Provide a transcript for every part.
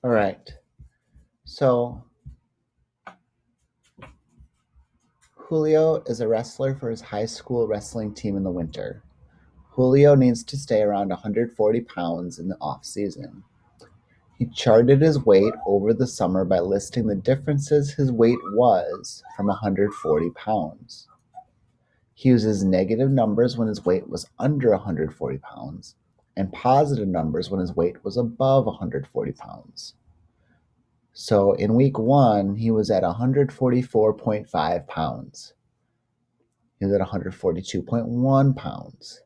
All right. So Julio is a wrestler for his high school wrestling team in the winter. Julio needs to stay around 140 pounds in the off season. He charted his weight over the summer by listing the differences his weight was from 140 pounds. He uses negative numbers when his weight was under 140 pounds and positive numbers when his weight was above 140 pounds. So in week 1, he was at 144.5 pounds. He was at 142.1 pounds.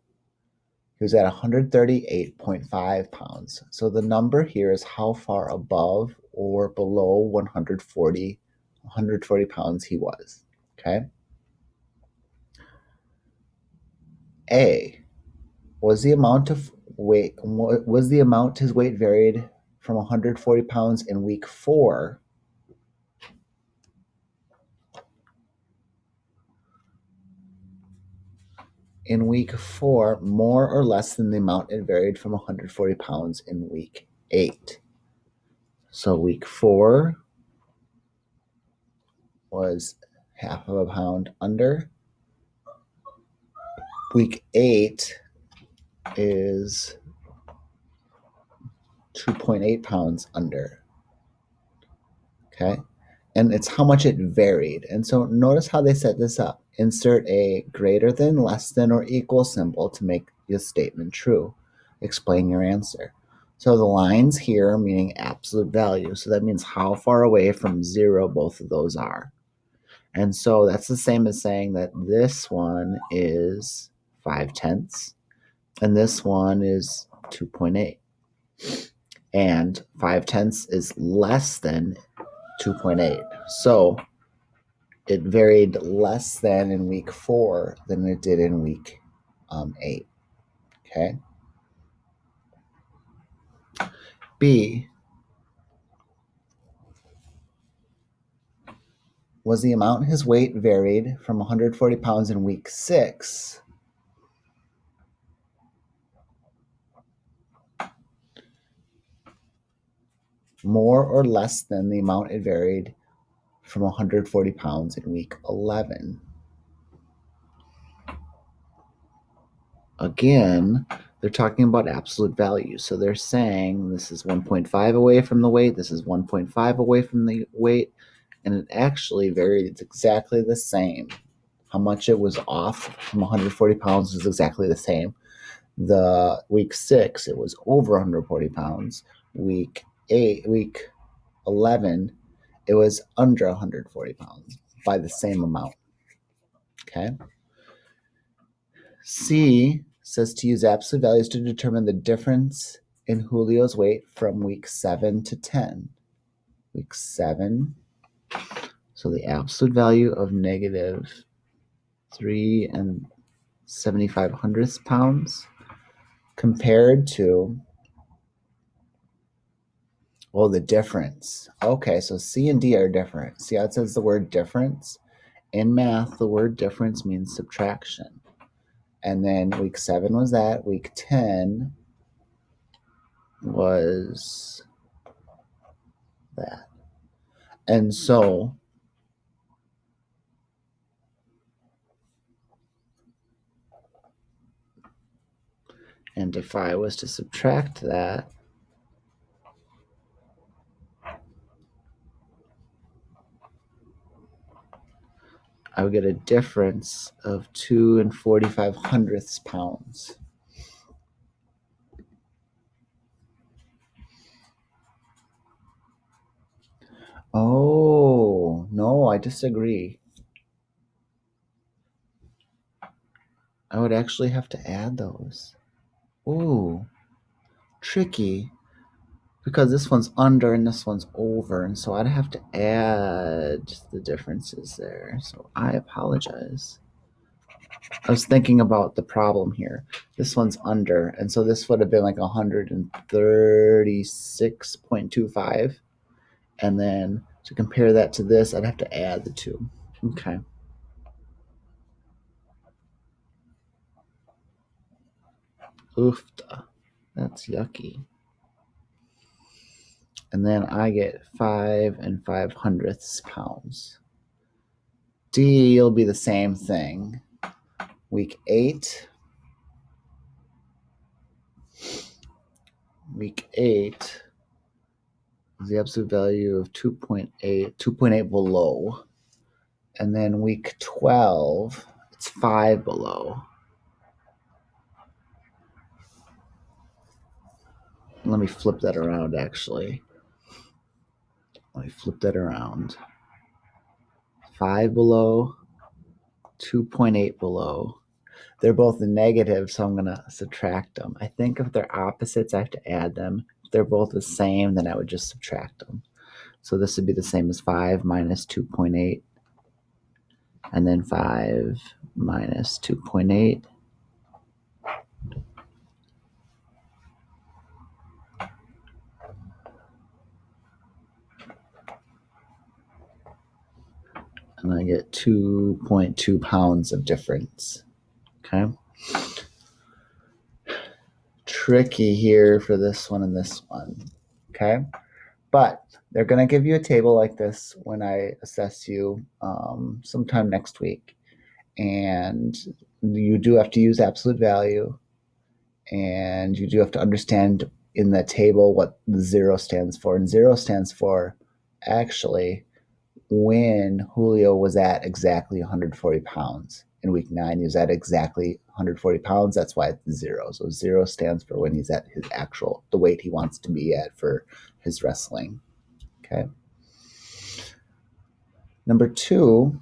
He was at 138.5 pounds. So the number here is how far above or below 140 pounds he was. Okay. A, was the amount his weight varied from 140 pounds in week 4 more or less than the amount it varied from 140 pounds in week 8? So week 4 was half of a pound under. Week 8 is 2.8 pounds under. Okay. And it's how much it varied. And so notice how they set this up. Insert a greater than, less than, or equal symbol to make your statement true. Explain your answer. So the lines here are meaning absolute value. So that means how far away from 0 both of those are. And so that's the same as saying that this one is 5/10 and this one is 2.8. And 5/10 is less than 2.8. So it varied less than in week 4 than it did in week 8. Okay. B, was the amount his weight varied from 140 pounds in week 6 more or less than the amount it varied from 140 pounds in week 11? Again, they're talking about absolute value. So they're saying this is 1.5 away from the weight, this is 1.5 away from the weight, and it actually varied. It's exactly the same. How much it was off from 140 pounds is exactly the same. The week 6, it was over 140 pounds. Week 11, it was under 140 pounds by the same amount. Okay. C says to use absolute values to determine the difference in Julio's weight from week 7 to 10. Week 7, so the absolute value of negative 3 and 75 hundredths pounds compared to, well, the difference. Okay, so C and D are different. See how it says the word difference? In math, the word difference means subtraction. And then week 7 was that. Week 10 was that. And so and if I was to subtract that, I would get a difference of 2 and 45 hundredths pounds. Oh, no, I disagree. I would actually have to add those. Ooh, tricky. Because this one's under and this one's over, and so I'd have to add the differences there. So I apologize. I was thinking about the problem here. This one's under, and so this would have been like 136.25. And then to compare that to this, I'd have to add the two. Okay. Oofta. That's yucky. And then I get 5 5/100 pounds. D will be the same thing. Week 8. Week 8 is the absolute value of 2.8 below. And then week 12, it's 5 below. Let me flip that around, actually. Let me flip that around. 5 below, 2.8 below. They're both negative, so I'm going to subtract them. I think if they're opposites, I have to add them. If they're both the same, then I would just subtract them. So this would be the same as 5 minus 2.8, and then 5 minus 2.8. And I get 2.2 pounds of difference. Okay. Tricky here for this one and this one. Okay. But they're going to give you a table like this when I assess you sometime next week. And you do have to use absolute value. And you do have to understand in the table what the 0 stands for. And 0 stands for actually when Julio was at exactly 140 pounds. In week 9, he was at exactly 140 pounds. That's why it's 0. So 0 stands for when he's at his actual, the weight he wants to be at for his wrestling. Okay. Number 2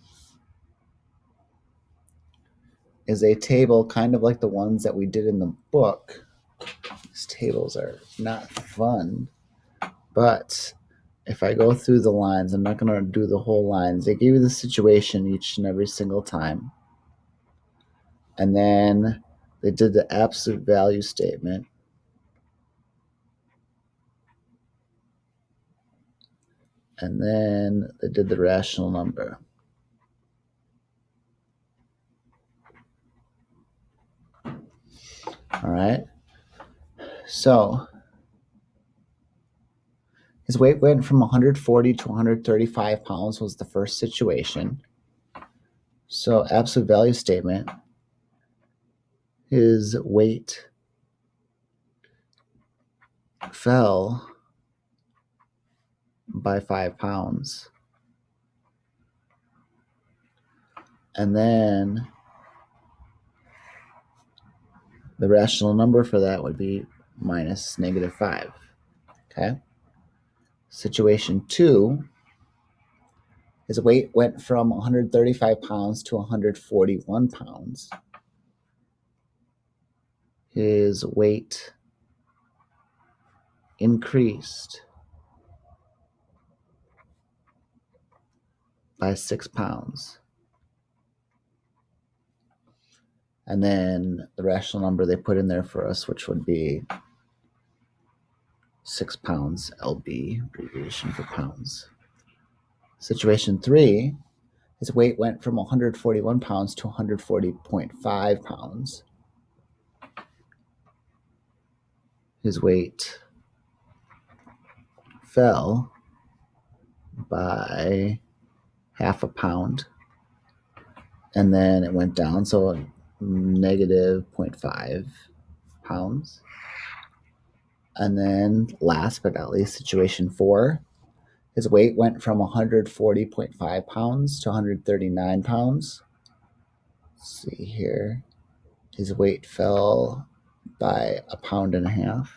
is a table kind of like the ones that we did in the book. These tables are not fun, but if I go through the lines, I'm not going to do the whole lines. They give you the situation each and every single time. And then they did the absolute value statement. And then they did the rational number. All right. So his weight went from 140 to 135 pounds was the first situation. So absolute value statement, his weight fell by 5 pounds. And then the rational number for that would be minus -5. Okay. Situation 2, his weight went from 135 pounds to 141 pounds. His weight increased by 6 pounds. And then the rational number they put in there for us, which would be 6 pounds, LB, abbreviation for pounds. Situation 3, his weight went from 141 pounds to 140.5 pounds. His weight fell by half a pound. And then it went down, so -0.5 pounds. And then last but not least, situation 4, his weight went from 140.5 pounds to 139 pounds. Let's see here. His weight fell by 1.5 pounds.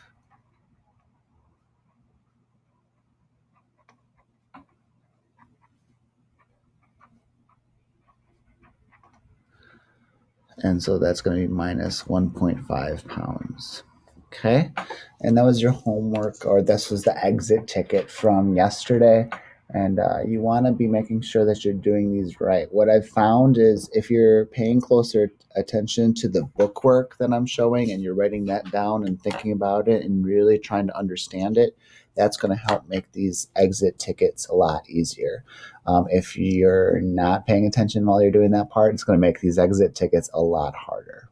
And so that's going to be minus 1.5 pounds. Okay. And that was your homework, or this was the exit ticket from yesterday. And you want to be making sure that you're doing these right. What I've found is if you're paying closer attention to the bookwork that I'm showing and you're writing that down and thinking about it and really trying to understand it, that's going to help make these exit tickets a lot easier. If you're not paying attention while you're doing that part, it's going to make these exit tickets a lot harder.